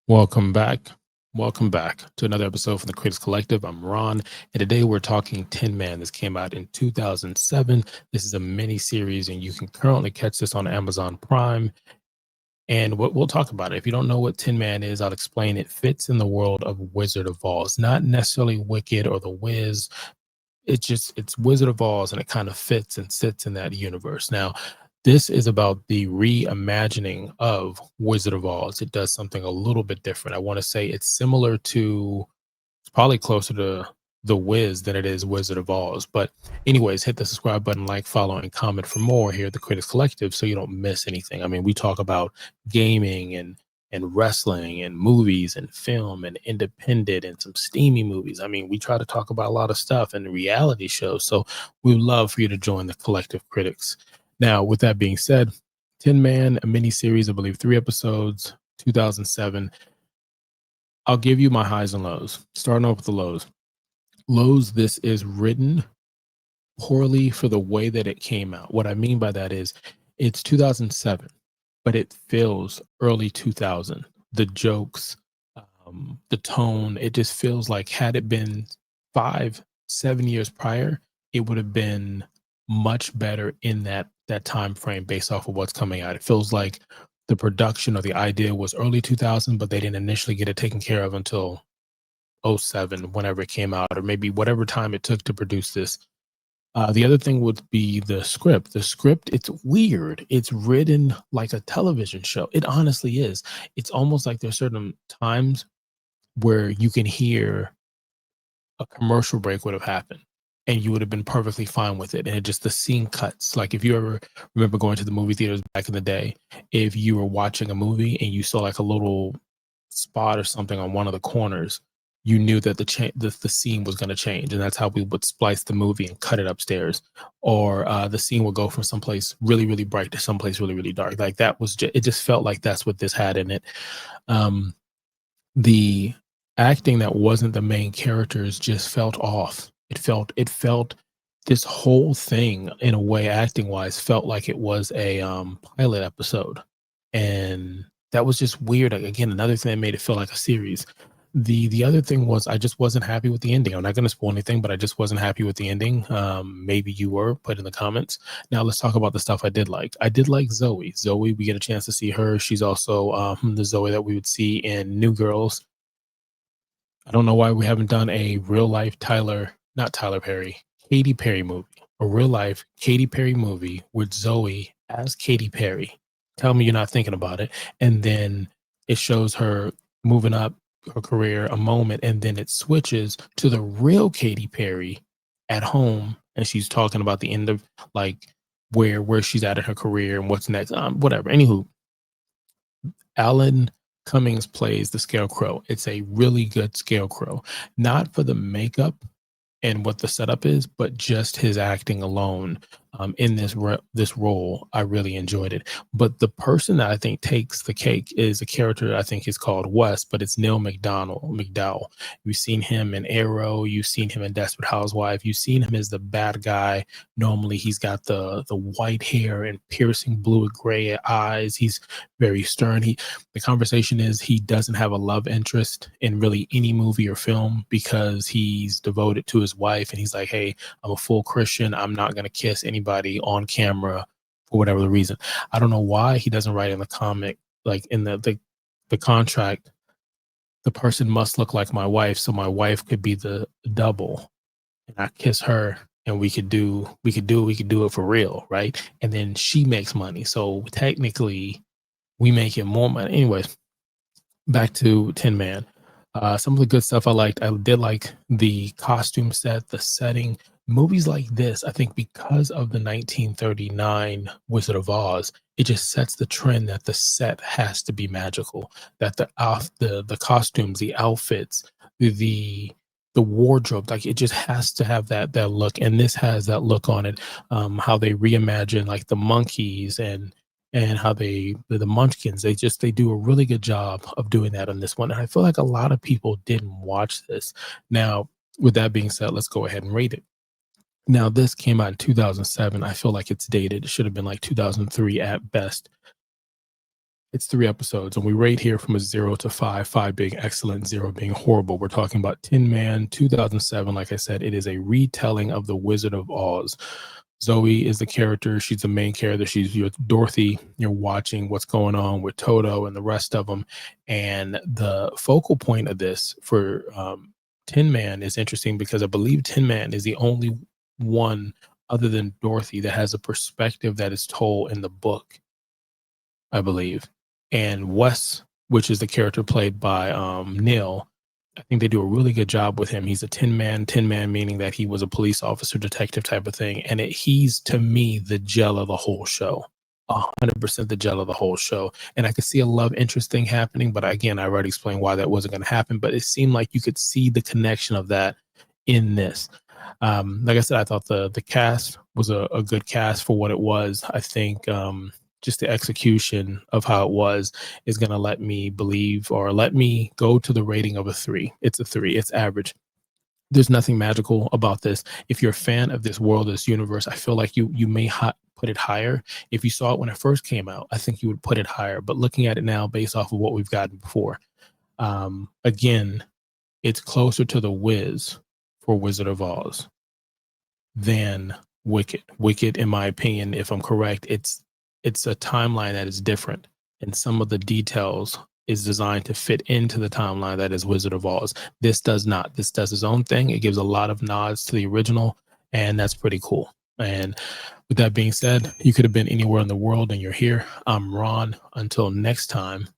Welcome back. Welcome back to another episode from the Critics Collective. I'm Ron, and today we're talking Tin Man. This came out in 2007. This is a mini series, and you can currently catch this on Amazon Prime. And we'll talk about it. If you don't know what Tin Man is, I'll explain. It fits in the world of Wizard of Oz, not necessarily Wicked or The Wiz. It's Wizard of Oz, and it kind of fits and sits in that universe. Now, this is about the reimagining of Wizard of Oz. It does something a little bit different. I want to say it's similar to, it's probably closer to The Wiz than it is Wizard of Oz. But anyways, hit the subscribe button, like, follow, and comment for more here at the Critics Collective so you don't miss anything. I mean, we talk about gaming and wrestling and movies and film and independent and some steamy movies. I mean, we try to talk about a lot of stuff and reality shows. So we would love for you to join the collective critics. Now, with that being said, Tin Man, a mini series, I believe 3 episodes, 2007. I'll give you my highs and lows. Starting off with the lows. Lows, this is written poorly for the way that it came out. What I mean by that is it's 2007, but it feels early 2000. The jokes, the tone, it just feels like had it been 5, 7 years prior, it would have been much better in that time frame based off of what's coming out. It feels like the production or the idea was early 2000, but they didn't initially get it taken care of until '07, whenever it came out, or maybe whatever time it took to produce this. The other thing would be the script. The script, it's weird. It's written like a television show. It honestly is. It's almost like there's certain times where you can hear a commercial break would have happened and you would have been perfectly fine with it. And it just, the scene cuts. Like if you ever remember going to the movie theaters back in the day, if you were watching a movie and you saw like a little spot or something on one of the corners, you knew that the scene was going to change, and that's how we would splice the movie and cut it upstairs. Or the scene would go from someplace really really bright to someplace really really dark. Like that was it just felt like that's what this had in it. Um, the acting that wasn't the main characters just felt off. It felt this whole thing in a way, acting wise, felt like it was a pilot episode, and that was just weird. Again, another thing that made it feel like a series. The other thing was I just wasn't happy with the ending. I'm not going to spoil anything, but I just wasn't happy with the ending. Maybe you were. Put in the comments. Now let's talk about the stuff I did like. I did like Zooey. Zooey, we get a chance to see her. She's also the Zooey that we would see in New Girls. I don't know why we haven't done a real life not Tyler Perry, Katy Perry movie, a real life Katy Perry movie with Zooey as Katy Perry. Tell me you're not thinking about it. And then it shows her moving up her career a moment, and then it switches to the real Katy Perry at home, and she's talking about the end of like where she's at in her career and what's next. Whatever. Anywho, Alan Cummings plays the Scarecrow. It's a really good Scarecrow, not for the makeup and what the setup is, but just his acting alone in this role. I really enjoyed it. But the person that I think takes the cake is a character I think is called Wes, but it's Neal McDowell. You've seen him in Arrow. You've seen him in Desperate Housewife. You've seen him as the bad guy. Normally, he's got the white hair and piercing blue and gray eyes. He's very stern. The conversation is he doesn't have a love interest in really any movie or film because he's devoted to his wife, and he's like, hey, I'm a full Christian. I'm not going to kiss anybody on camera for whatever the reason. I don't know why he doesn't write in the comic, like in the contract, the person must look like my wife, so my wife could be the double, and I kiss her, and we could do it for real, right? And then she makes money, so technically we make it more money. Anyways, back to Tin Man. Some of the good stuff I liked. I did like the costume set, the setting. Movies like this, I think, because of the 1939 Wizard of Oz, it just sets the trend that the set has to be magical. That the costumes, the outfits, the the wardrobe, like it just has to have that look. And this has that look on it. How they reimagine like the monkeys and how the munchkins, they do a really good job of doing that on this one, and I feel like a lot of people didn't watch this. Now, with that being said, let's go ahead and rate it. Now, this came out in 2007. I feel like it's dated. It should have been like 2003 at best. It's 3 episodes, and we rate here from a 0 to 5, 5 being excellent, 0 being horrible. We're talking about Tin Man, 2007. Like I said, it is a retelling of The Wizard of Oz. Zooey is the character. She's the main character. She's your Dorothy. You're watching what's going on with Toto and the rest of them. And the focal point of this for Tin Man is interesting because I believe Tin Man is the only one other than Dorothy that has a perspective that is told in the book, I believe. And Wes, which is the character played by Neal, I think they do a really good job with him. He's a tin man meaning that he was a police officer, detective type of thing. And he's, to me, the gel of the whole show. 100% the gel of the whole show. And I could see a love interest thing happening, but again, I already explained why that wasn't going to happen. But it seemed like you could see the connection of that in this. Like I said, I thought the cast was a good cast for what it was. I think just the execution of how it was is going to let me believe or let me go to the rating of a 3. It's a 3. It's average. There's nothing magical about this. If you're a fan of this world, this universe, I feel like you may put it higher. If you saw it when it first came out, I think you would put it higher. But looking at it now, based off of what we've gotten before, again, it's closer to the Wiz for Wizard of Oz than Wicked. Wicked, in my opinion, if I'm correct, it's a timeline that is different, and some of the details is designed to fit into the timeline that is Wizard of Oz. This does not. This does its own thing. It gives a lot of nods to the original, and that's pretty cool. And with that being said, you could have been anywhere in the world and you're here. I'm Ron. Until next time.